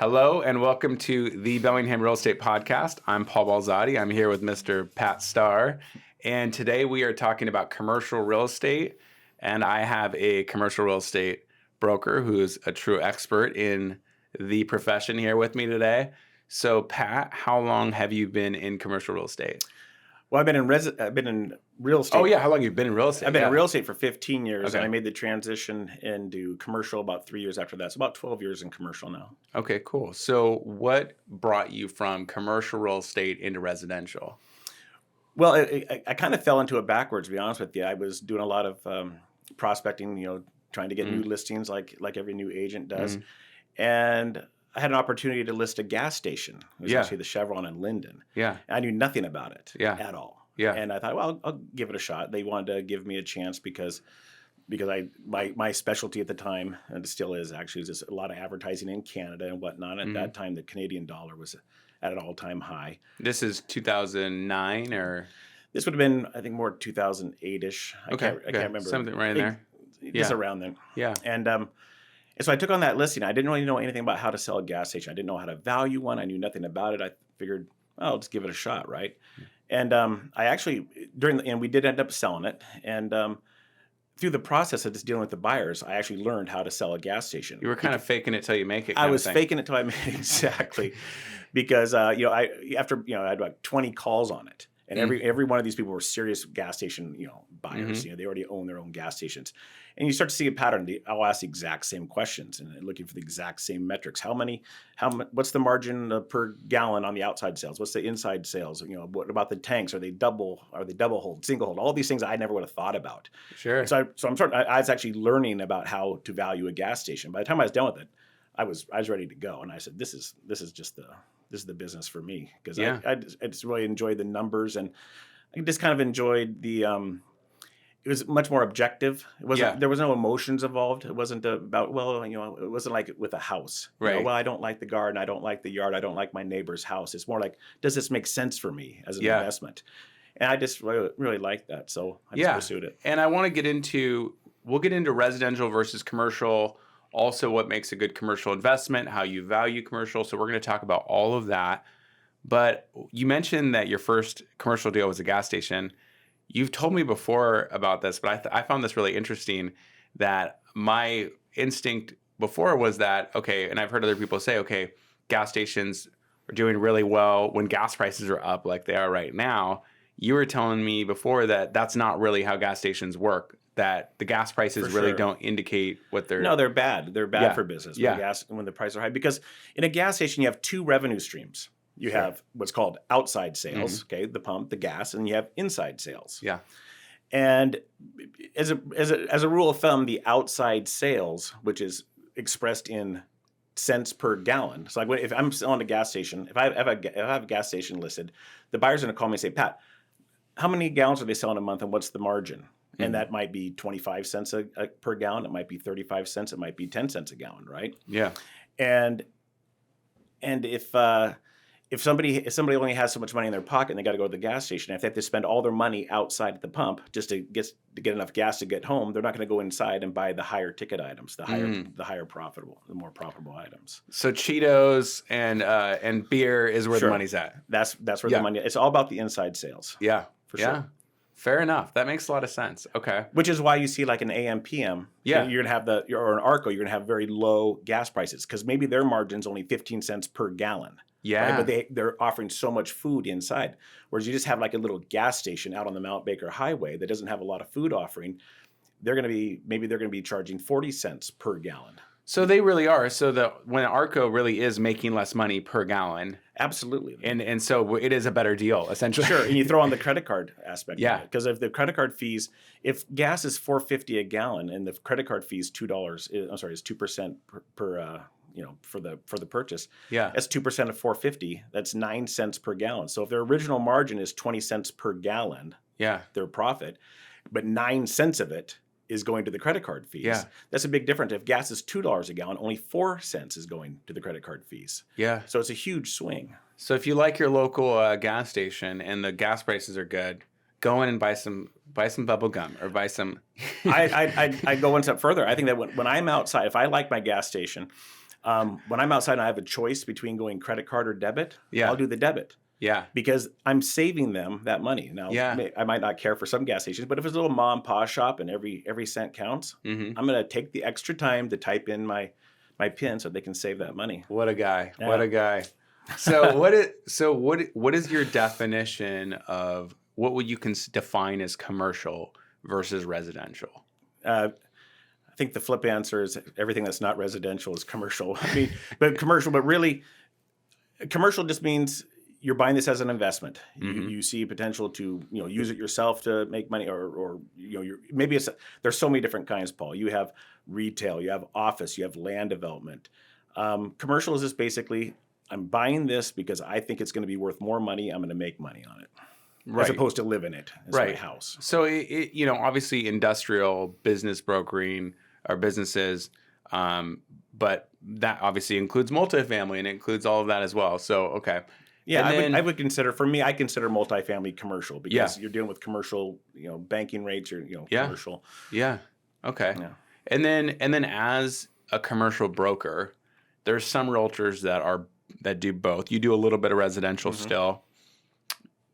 Hello and welcome to the Bellingham Real Estate Podcast. I'm Paul Balzotti. I'm here with Mr. Pat Starr. And today we are talking about commercial real estate. And I have a commercial real estate broker who is a true expert in the profession here with me today. So Pat, how long have you been in commercial real estate? Well, I've been in real estate. Oh yeah, how long have you been in real estate? I've been in real estate for 15 years, Okay. and I made the transition into commercial about 3 years after that. So about 12 years in commercial now. Okay, cool. So what brought you from commercial real estate into residential? Well, I kind of fell into it backwards, to be honest with you. I was doing a lot of prospecting, trying to get new listings like every new agent does. And I had an opportunity to list a gas station. It was actually the Chevron in Linden. Yeah. I knew nothing about it at all. Yeah. And I thought, well, I'll give it a shot. They wanted to give me a chance because my specialty at the time, and it still is actually, is just a lot of advertising in Canada and whatnot. At that time, the Canadian dollar was at an all-time high. This is 2009 or? This would have been, I think, more 2008-ish. I can't remember. Something right in there. Just around then. Yeah. And so I took on that listing. I didn't really know anything about how to sell a gas station. I didn't know how to value one. I knew nothing about it. I figured, I'll just give it a shot, right? And I actually, and we did end up selling it. And through the process of just dealing with the buyers, I actually learned how to sell a gas station. You were kind of faking it till you make it. I was faking it till I made it, exactly. Because, I had about 20 calls on it. And every one of these people were serious gas station, buyers. They already own their own gas stations. And you start to see a pattern. I'll ask the exact same questions and looking for the exact same metrics. What's the margin per gallon on the outside sales? What's the inside sales? What about the tanks? Are they double hold, single hold? All these things I never would have thought about. Sure. So I was actually learning about how to value a gas station. By the time I was done with it, I was ready to go. And I said, this is the business for me, because I just really enjoyed the numbers, and I just kind of enjoyed the it was much more objective. It wasn't there was no emotions involved. It wasn't about it wasn't like with a house. Right. I don't like the garden, I don't like the yard, I don't like my neighbor's house. It's more like, does this make sense for me as an investment? And I just really liked that, so I just pursued it. And I want to we'll get into residential versus commercial. Also, what makes a good commercial investment, how you value commercial. So we're going to talk about all of that. But you mentioned that your first commercial deal was a gas station. You've told me before about this, but I found this really interesting, that my instinct before was that, okay, and I've heard other people say, okay, gas stations are doing really well when gas prices are up like they are right now. You were telling me before that that's not really how gas stations work, that the gas prices really don't indicate what they're... No, they're bad. They're bad for business when the prices are high. Because in a gas station, you have two revenue streams. You have what's called outside sales, okay, the pump, the gas, and you have inside sales. Yeah. And as a rule of thumb, the outside sales, which is expressed in cents per gallon. So like if I'm selling a gas station, if I have a gas station listed, the buyer's going to call me and say, Pat, how many gallons are they selling a month, and what's the margin? And that might be 25 cents per gallon. It might be 35 cents. It might be 10 cents a gallon, right? Yeah. And if somebody only has so much money in their pocket and they got to go to the gas station, if they have to spend all their money outside at the pump just to get enough gas to get home, they're not going to go inside and buy the higher ticket items, the more profitable items. So Cheetos and beer is where the money's at. That's where the money. It's all about the inside sales. Yeah, for sure. Fair enough. That makes a lot of sense. Okay. Which is why you see like an AM/PM. Yeah. You're gonna have or an ARCO. You're gonna have very low gas prices because maybe their margin's only 15 cents per gallon. Yeah. Right? But they're offering so much food inside. Whereas you just have like a little gas station out on the Mount Baker Highway that doesn't have a lot of food offering. They're gonna be charging 40 cents per gallon. So they really are. So when ARCO really is making less money per gallon. Absolutely. And so it is a better deal, essentially. Sure. And you throw on the credit card aspect. Yeah. Because if the credit card fees, if gas is $4.50 a gallon and the credit card fee is $2, is 2% per for the purchase. Yeah. That's 2% of $4.50. That's 9 cents per gallon. So if their original margin is 20 cents per gallon, their profit, but 9 cents of it is going to the credit card fees. Yeah. That's a big difference. If gas is $2 a gallon, only 4 cents is going to the credit card fees. Yeah. So it's a huge swing. So if you like your local gas station and the gas prices are good, go in and buy some bubble gum or buy some. I go one step further. I think that when I'm outside, if I like my gas station, When I'm outside and I have a choice between going credit card or debit, Yeah. I'll do the debit. Yeah. Because I'm saving them that money. Now, Yeah. I might not care for some gas stations, but if it's a little mom and pop shop and every cent counts, Mm-hmm. I'm going to take the extra time to type in my PIN so they can save that money. What a guy. Yeah. What a guy. So what is your definition of what would you define as commercial versus residential? I think the flip answer is everything that's not residential is commercial. I mean, but really, commercial just means you're buying this as an investment. Mm-hmm. You see potential to use it yourself to make money, or maybe there's so many different kinds, Paul. You have retail, you have office, you have land development. Commercial is just basically, I'm buying this because I think it's going to be worth more money. I'm going to make money on it, as opposed to live in it as my house. So it obviously industrial business brokering or businesses, but that obviously includes multifamily and it includes all of that as well. So okay. Yeah, I would consider, for me, I consider multifamily commercial because you're dealing with commercial, banking rates or commercial. Yeah. Okay. Yeah. And then as a commercial broker, there's some realtors that do both. You do a little bit of residential still.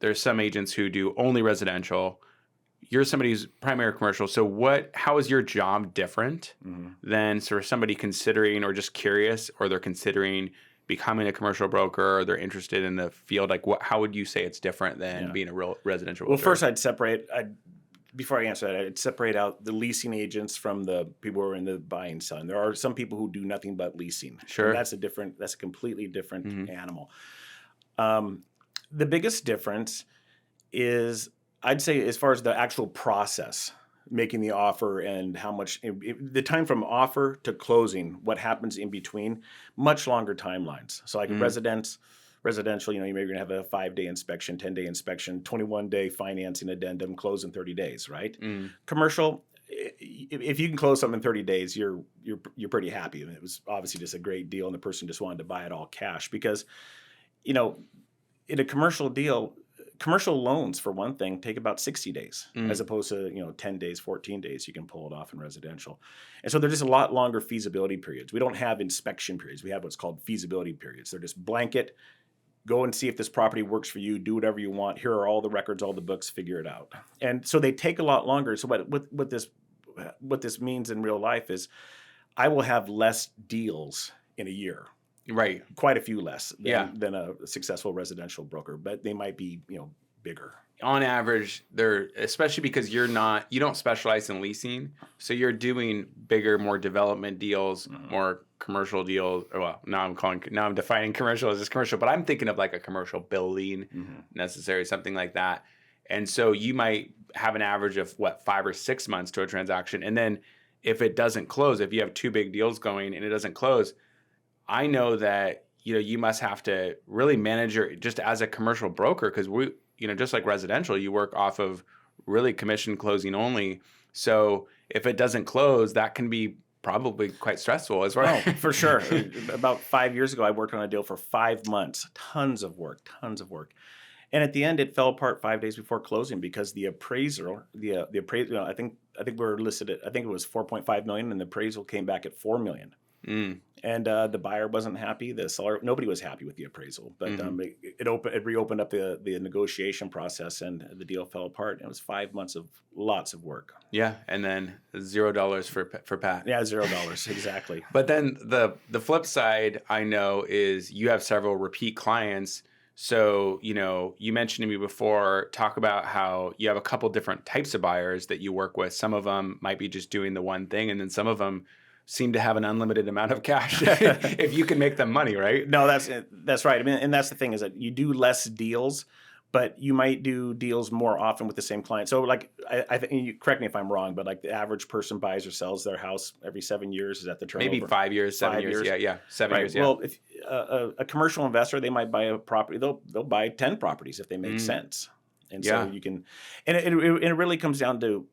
There's some agents who do only residential. You're somebody who's primary commercial. So how is your job different than sort of somebody considering or just curious, or they're considering becoming a commercial broker, or they're interested in the field? Like how would you say it's different than being a real residential Well, realtor? first before I answer that, I'd separate out the leasing agents from the people who are in the buying side. There are some people who do nothing but leasing. Sure. And that's a completely different animal. The biggest difference is, I'd say, as far as the actual process, making the offer and how much, the time from offer to closing, what happens in between, much longer timelines. So like residential, you maybe going to have a 5-day inspection, 10-day inspection, 21-day financing addendum, close in 30 days, right? Commercial, if you can close something in 30 days, you're pretty happy. And it was obviously just a great deal, and the person just wanted to buy it all cash because, in a commercial deal, commercial loans, for one thing, take about 60 days as opposed to 10 days, 14 days. You can pull it off in residential. And so they're just a lot longer feasibility periods. We don't have inspection periods. We have what's called feasibility periods. They're just blanket. Go and see if this property works for you. Do whatever you want. Here are all the records, all the books. Figure it out. And so they take a lot longer. So what this means in real life is, I will have less deals in a year. Right. Quite a few less than a successful residential broker, but they might be bigger. On average, especially because you don't specialize in leasing, so you're doing bigger, more development deals, more commercial deals. Well, now I'm defining commercial as just commercial, but I'm thinking of like a commercial building, necessary, something like that. And so you might have an average of 5 or 6 months to a transaction, and then if it doesn't close, if you have 2 big deals going and it doesn't close, I know that you must have to really manage just as a commercial broker, because we just like residential, you work off of really commission closing only. So if it doesn't close, that can be probably quite stressful as well. Oh, for sure. About 5 years ago, I worked on a deal for 5 months, tons of work. And at the end, it fell apart 5 days before closing because the appraiser, I think we're listed at, I think it was 4.5 million, and the appraisal came back at 4 million. And the buyer wasn't happy. The seller, nobody was happy with the appraisal. But it reopened up the negotiation process, and the deal fell apart. It was 5 months of lots of work. Yeah, and then $0 for Pat. Yeah, $0 exactly. But then the flip side, I know, is you have several repeat clients. So you mentioned to me before, talk about how you have a couple different types of buyers that you work with. Some of them might be just doing the one thing, and then some of them seem to have an unlimited amount of cash if you can make them money, right? No, that's right. I mean, and that's the thing, is that you do less deals, but you might do deals more often with the same client. So like, I think, you correct me if I'm wrong, but like the average person buys or sells their house every 7 years. Is that the turnover? Maybe 5 years, 7 years. Yeah. 7 years. Yeah. Well, if a commercial investor, they might buy a property. They'll buy 10 properties if they make sense. And so you can, and it really comes down to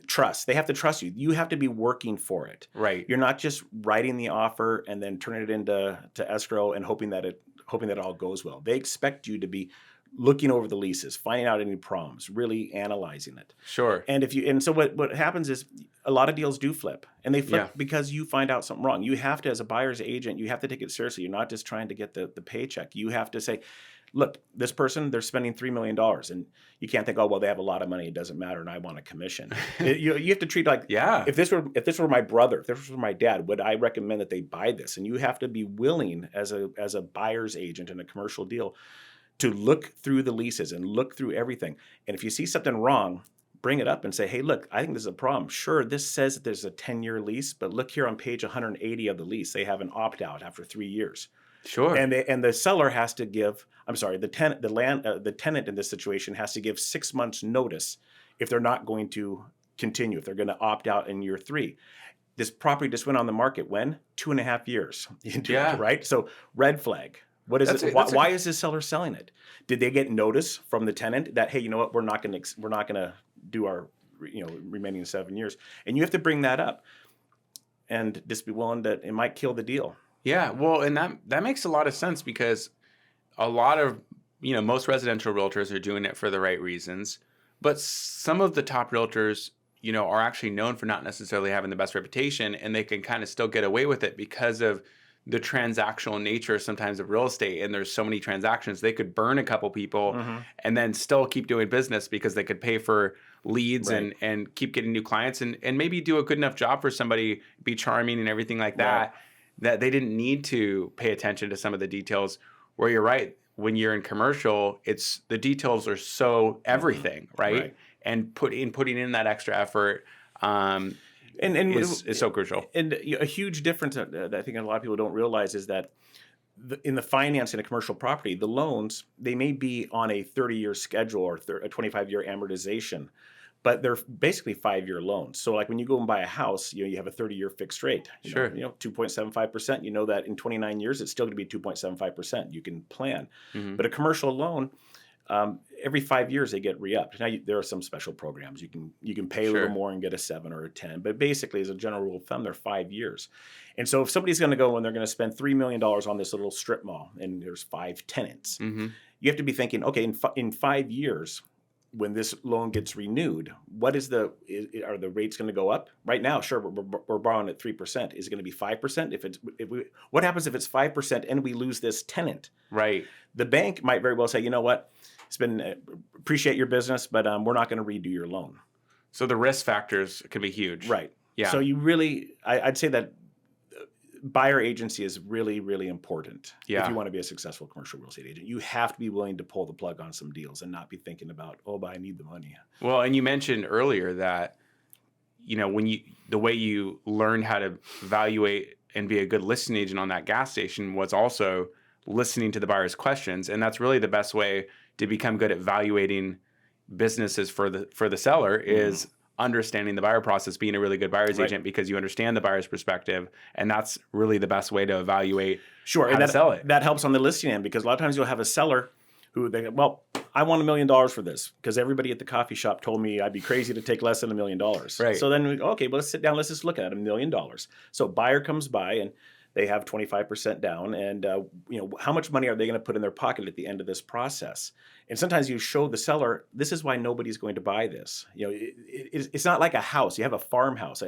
trust. They have to trust you. You have to be working for it. Right. You're not just writing the offer and then turning it into escrow and hoping that it all goes well. They expect you to be looking over the leases, finding out any problems, really analyzing it. Sure. And so what happens is a lot of deals do flip, and they flip Yeah. because you find out something wrong. You have to, as a buyer's agent, you have to take it seriously. You're not just trying to get the paycheck. You have to say, look, this person, they're spending $3 million, and you can't think, oh, well, they have a lot of money, it doesn't matter, and I want a commission. You have to treat like, Yeah. if this were my brother, if this were my dad, would I recommend that they buy this? And you have to be willing as a buyer's agent in a commercial deal to look through the leases and look through everything. And if you see something wrong, bring it up and say, hey, look, I think this is a problem. Sure, this says that there's a 10-year lease, but look here on page 180 of the lease. They have an opt-out after 3 years. Sure. And the seller has to give, the tenant in this situation has to give 6 months notice if they're not going to continue, if they're going to opt out in year 3. This property just went on the market when? 2.5 years into it, right? So red flag. What is it? Why is this seller selling it? Did they get notice from the tenant that, hey, you know what, we're not going to do our remaining 7 years, and you have to bring that up, and just be willing that it might kill the deal. Yeah, well, and that makes a lot of sense because a lot of most residential realtors are doing it for the right reasons, but some of the top realtors are actually known for not necessarily having the best reputation, and they can kind of still get away with it because of the transactional nature sometimes of real estate. And there's so many transactions, they could burn a couple people and then still keep doing business because they could pay for leads and keep getting new clients and maybe do a good enough job for somebody, be charming and everything like that, that they didn't need to pay attention to some of the details. Where you're right, when you're in commercial, the details are so everything, right? And putting in that extra effort is so crucial. And a huge difference that I think a lot of people don't realize is that in the finance in a commercial property, the loans, they may be on a 30-year schedule or a 25-year amortization, but they're basically 5-year loans. So like when you go and buy a house, you have a 30-year fixed rate. Sure. 2.75%. You know that in 29 years, it's still going to be 2.75%. You can plan. But a commercial loan, every 5 years they get re-upped. Now there are some special programs. You can pay a little more and get a 7 or a 10. But basically, as a general rule of thumb, they're 5 years. And so if somebody's going to go and they're going to spend $3 million on this little strip mall, and there's 5 tenants, you have to be thinking, okay, in 5 years, when this loan gets renewed, are the rates going to go up? Right now, sure, we're borrowing at 3%. Is it going to be 5%? What happens if it's 5% and we lose this tenant? Right. The bank might very well say, you know what, appreciate your business, but we're not going to redo your loan. So the risk factors can be huge. Right. Yeah. So I'd say that buyer agency is really, really important if you want to be a successful commercial real estate agent. You have to be willing to pull the plug on some deals and not be thinking about, but I need the money. Well, and you mentioned earlier that, the way you learned how to evaluate and be a good listing agent on that gas station was also listening to the buyer's questions. And that's really the best way to become good at evaluating businesses for the seller is understanding the buyer process, being a really good buyer's agent because you understand the buyer's perspective, and that's really the best way to evaluate how to sell it. That helps on the listing end because a lot of times you'll have a seller who I want $1 million for this because everybody at the coffee shop told me I'd be crazy to take less than $1 million. Right. So then let's sit down, let's just look at $1 million. So buyer comes by and they have 25% down, and how much money are they going to put in their pocket at the end of this process? And sometimes you show the seller, this is why nobody's going to buy this. It's not like a house. You have a farmhouse.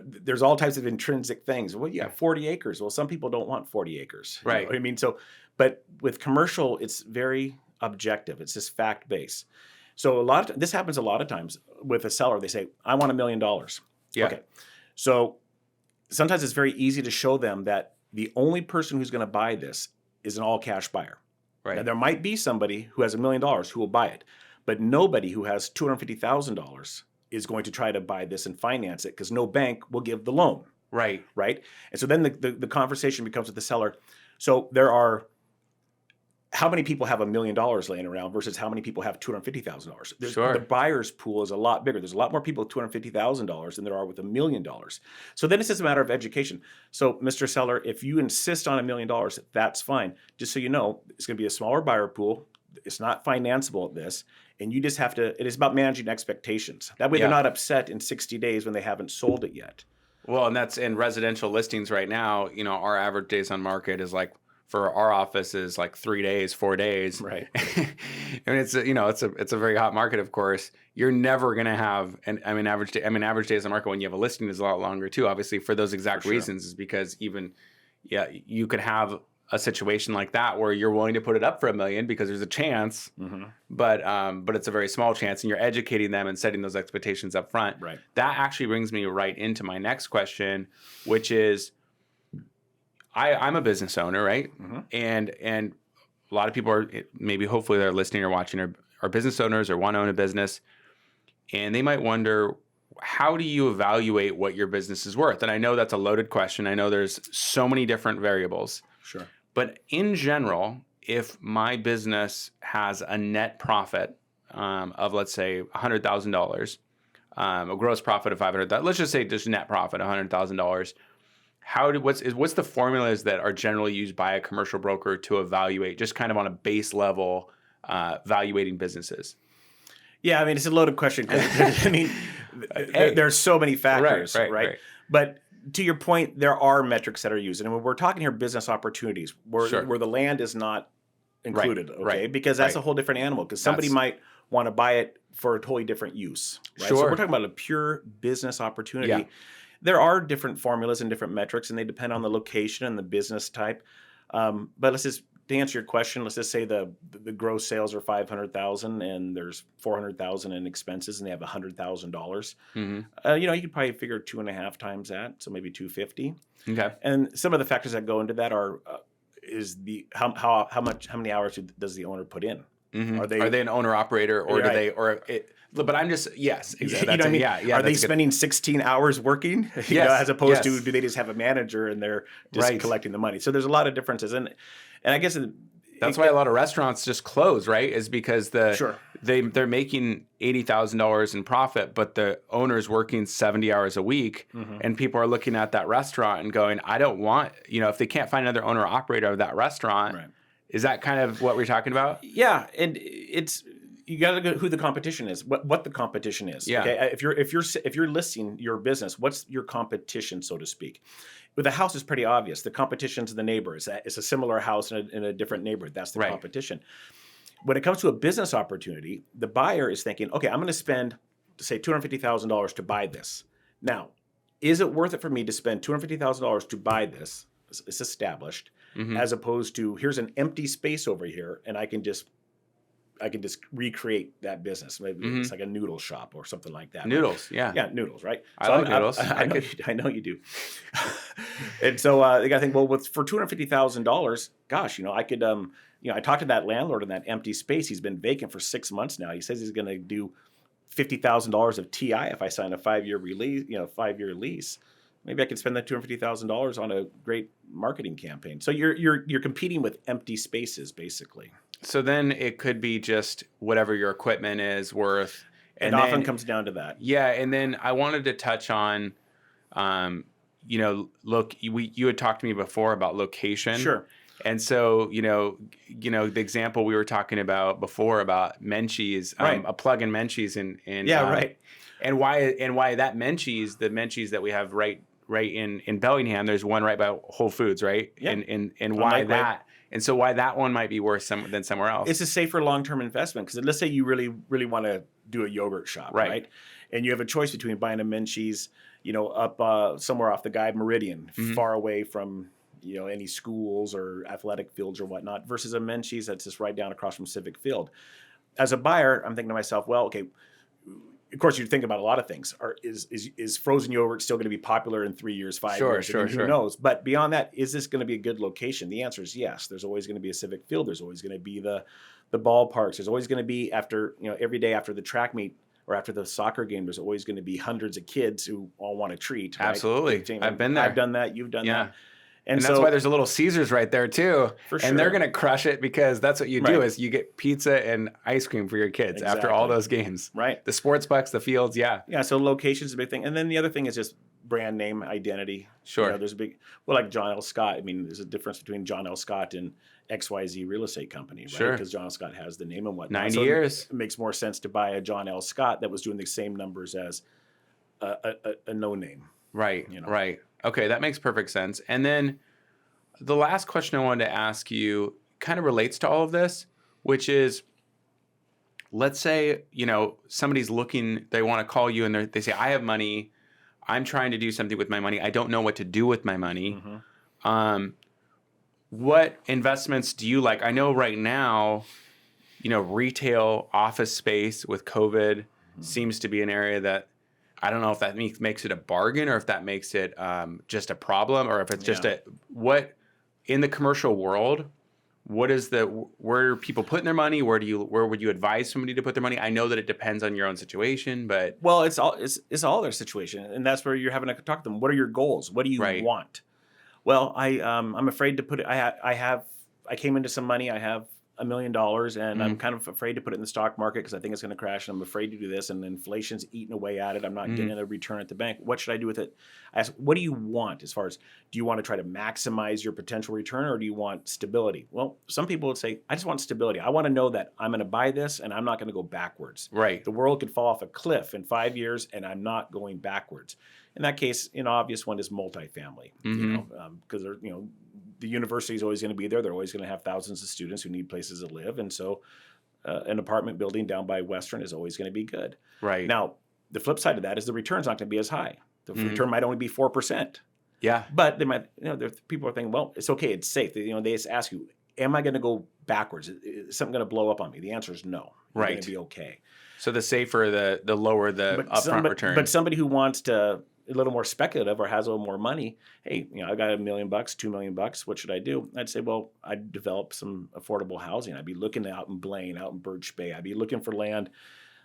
There's all types of intrinsic things. Well, you have 40 acres. Well, some people don't want 40 acres. Right. You know what I mean? So, but with commercial, it's very objective. It's just fact based. So this happens a lot of times with a seller. They say, I want $1 million. Yeah. Okay. So sometimes it's very easy to show them that the only person who's going to buy this is an all cash buyer. Right. Now, there might be somebody who has $1 million who will buy it, but nobody who has $250,000 is going to try to buy this and finance it because no bank will give the loan. Right. Right. And so then the conversation becomes with the seller. So there are, how many people have $1 million laying around versus how many people have $250,000? Sure. The buyer's pool is a lot bigger. There's a lot more people with $250,000 than there are with $1 million. So then it's just a matter of education. So, Mr. Seller, if you insist on $1 million, that's fine. Just so you know, it's going to be a smaller buyer pool. It's not financeable at this. And you just have to, it is about managing expectations. That way they're not upset in 60 days when they haven't sold it yet. Well, and that's in residential listings right now. Our average days on market is like for our office is like 3 days, 4 days. Right. And it's a very hot market, of course. You're never going to have average days on market when you have a listing is a lot longer too, obviously, for those exact reasons, is because you could have a situation like that where you're willing to put it up for $1 million because there's a chance, but it's a very small chance, and you're educating them and setting those expectations up front. Right. That actually brings me right into my next question, which is, I'm a business owner, right? And a lot of people are, maybe hopefully they're listening or watching, are business owners or want to own a business, and they might wonder, how do you evaluate what your business is worth? And I know that's a loaded question. I know there's so many different variables. Sure. But in general, if my business has a net profit of, let's say, $100,000, a gross profit of $500,000, let's just say just net profit $100,000. What's the formulas that are generally used by a commercial broker to evaluate, just kind of on a base level, valuating businesses? Yeah, I mean, it's a loaded question. I mean, there are so many factors, right? But to your point, there are metrics that are used. And when we're talking here business opportunities, where the land is not included, okay? Because that's a whole different animal, because somebody might want to buy it for a totally different use, right? So we're talking about a pure business opportunity. Yeah. There are different formulas and different metrics, and they depend on the location and the business type. But to answer your question, let's just say the gross sales are $500,000 and there's $400,000 in expenses, and they have $100,000. You could probably figure 2.5 times that, so maybe $250,000. Okay. And some of the factors that go into that are how many hours does the owner put in? Are they an owner operator, or do they, or it? But I'm just, yes, exactly. You know what I mean? Yeah. Are they spending 16 hours working? As opposed to, do they just have a manager and they're just collecting the money? So there's a lot of differences, and I guess that's why a lot of restaurants just close, right? Is because they're making $80,000 in profit, but the owner's working 70 hours a week, and people are looking at that restaurant and going, I don't want, if they can't find another owner operator of that restaurant. Right. Is that kind of what we're talking about? Yeah, and you got to look at who the competition is, what the competition is. Yeah. Okay? If you're listing your business, what's your competition, so to speak? With a house, it's pretty obvious. The competition's the neighbors. It's a similar house in a different neighborhood. That's the competition. When it comes to a business opportunity, the buyer is thinking, okay, I'm going to spend, say, $250,000 to buy this. Now, is it worth it for me to spend $250,000 to buy this? It's established, as opposed to, here's an empty space over here, and I can just recreate that business. Maybe it's like a noodle shop or something like that. Noodles, right? Yeah, noodles, right? I like noodles. I know you do. And so they got to think, well, for $250,000, gosh, I could, I talked to that landlord in that empty space. He's been vacant for 6 months now. He says he's going to do $50,000 of TI if I sign a 5-year release, 5-year lease. Maybe I could spend that $250,000 on a great marketing campaign. So you're competing with empty spaces, basically. So then it could be just whatever your equipment is worth. And it often comes down to that. Yeah, and then I wanted to touch on, look, you had talked to me before about location. Sure. And so, the example we were talking about before about Menchie's, a plug-in Menchie's in right. And why that Menchie's, the Menchie's that we have right in Bellingham, there's one right by Whole Foods, right? Yeah. And why that? And so why that one might be worse than somewhere else? It's a safer long-term investment, because let's say you really, really want to do a yogurt shop, right? And you have a choice between buying a Menchie's, up somewhere off the Guide Meridian, far away from any schools or athletic fields or whatnot, versus a Menchie's that's just right down across from Civic Field. As a buyer, I'm thinking to myself, well, okay. Of course, you're thinking about a lot of things. Is frozen yogurt still going to be popular in 3 years, 5 years? Sure. Who knows? But beyond that, is this going to be a good location? The answer is yes. There's always going to be a Civic Field. There's always going to be the ballparks. There's always going to be every day after the track meet or after the soccer game. There's always going to be hundreds of kids who all want a treat. Right? Absolutely, I've been there. I've done that. You've done that. And that's why there's a little Caesars right there too. For sure. And they're going to crush it, because that's what you do is you get pizza and ice cream for your kids after all those games. Right. The sports bucks, the fields, yeah. Yeah, so location's a big thing. And then the other thing is just brand name identity. Sure. There's a big, like John L. Scott. I mean, there's a difference between John L. Scott and XYZ Real Estate Company, right? Sure. Because John L. Scott has the name and whatnot. 90 years. It makes more sense to buy a John L. Scott that was doing the same numbers as a no name. Right, right. Okay, that makes perfect sense. And then the last question I wanted to ask you kind of relates to all of this, which is, let's say, somebody's looking, they want to call you and they say, I have money. I'm trying to do something with my money. I don't know what to do with my money. What investments do you like? I know right now, retail office space with COVID seems to be an area that I don't know if that makes it a bargain or if that makes it just a problem, or if it's just what in the commercial world, where are people putting their money? Where would you advise somebody to put their money? I know that it depends on your own situation, but it's all their situation, and that's where you're having to talk to them. What are your goals? What do you want? Well, I'm afraid to put it. I came into some money. I have $1 million, and I'm kind of afraid to put it in the stock market because I think it's going to crash, and I'm afraid to do this, and inflation's eating away at it. I'm not getting a return at the bank. What should I do with it? I ask, what do you want as far as, do you want to try to maximize your potential return, or do you want stability? Well, some people would say, I just want stability. I want to know that I'm going to buy this, and I'm not going to go backwards. Right. The world could fall off a cliff in 5 years, and I'm not going backwards. In that case, an obvious one is multifamily, because the university is always going to be there. They're always going to have thousands of students who need places to live. And so an apartment building down by Western is always going to be good. Right. Now, the flip side of that is the return's not going to be as high. The return might only be 4%. Yeah. But they might, people are thinking, well, it's okay. It's safe. They just ask you, am I going to go backwards? Is something going to blow up on me? The answer is no. You're going to be okay. So the safer, the lower the upfront return. But somebody who wants to a little more speculative or has a little more money, hey, I got $1 million, $2 million. What should I do? I'd say, well, I'd develop some affordable housing. I'd be looking out in Blaine, out in Birch Bay. I'd be looking for land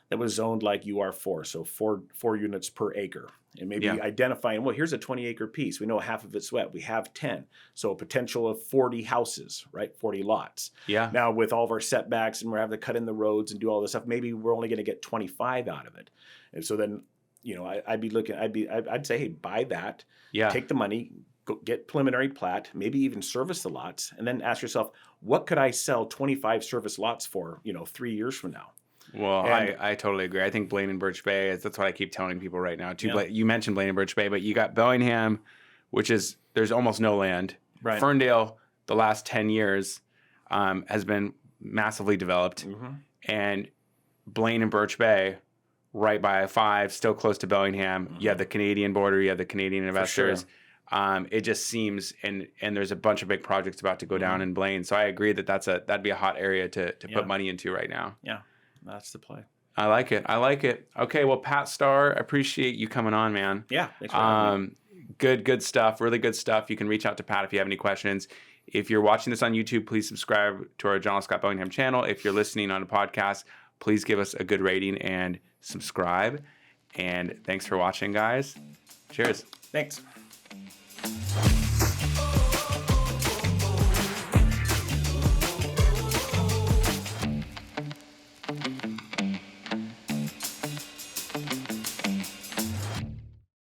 that was zoned like UR4, so four units per acre. And maybe identifying, well, here's a 20-acre piece. We know half of it's wet. We have 10. So a potential of 40 houses, right? 40 lots. Yeah. Now, with all of our setbacks and we're having to cut in the roads and do all this stuff, maybe we're only going to get 25 out of it. And so then, I'd say, hey, buy that. Yeah. Take the money, go get preliminary plat, maybe even service the lots, and then ask yourself, what could I sell 25 service lots for, 3 years from now? Well, I totally agree. I think Blaine and Birch Bay, that's what I keep telling people right now too. You mentioned Blaine and Birch Bay, but you got Bellingham, which is, there's almost no land. Right. Ferndale, the last 10 years, has been massively developed. And Blaine and Birch Bay, right by I-5, still close to Bellingham. You have the Canadian border, you have the Canadian investors. Sure. It just seems, and there's a bunch of big projects about to go down in Blaine. So I agree that that'd be a hot area to put money into right now. Yeah. That's the play. I like it. Okay, well, Pat Starr, I appreciate you coming on, man. Yeah, thanks for having me. Good stuff, really good stuff. You can reach out to Pat if you have any questions. If you're watching this on YouTube, please subscribe to our John Scott Bellingham channel. If you're listening on a podcast, please give us a good rating and subscribe. And thanks for watching, guys. Cheers. Thanks.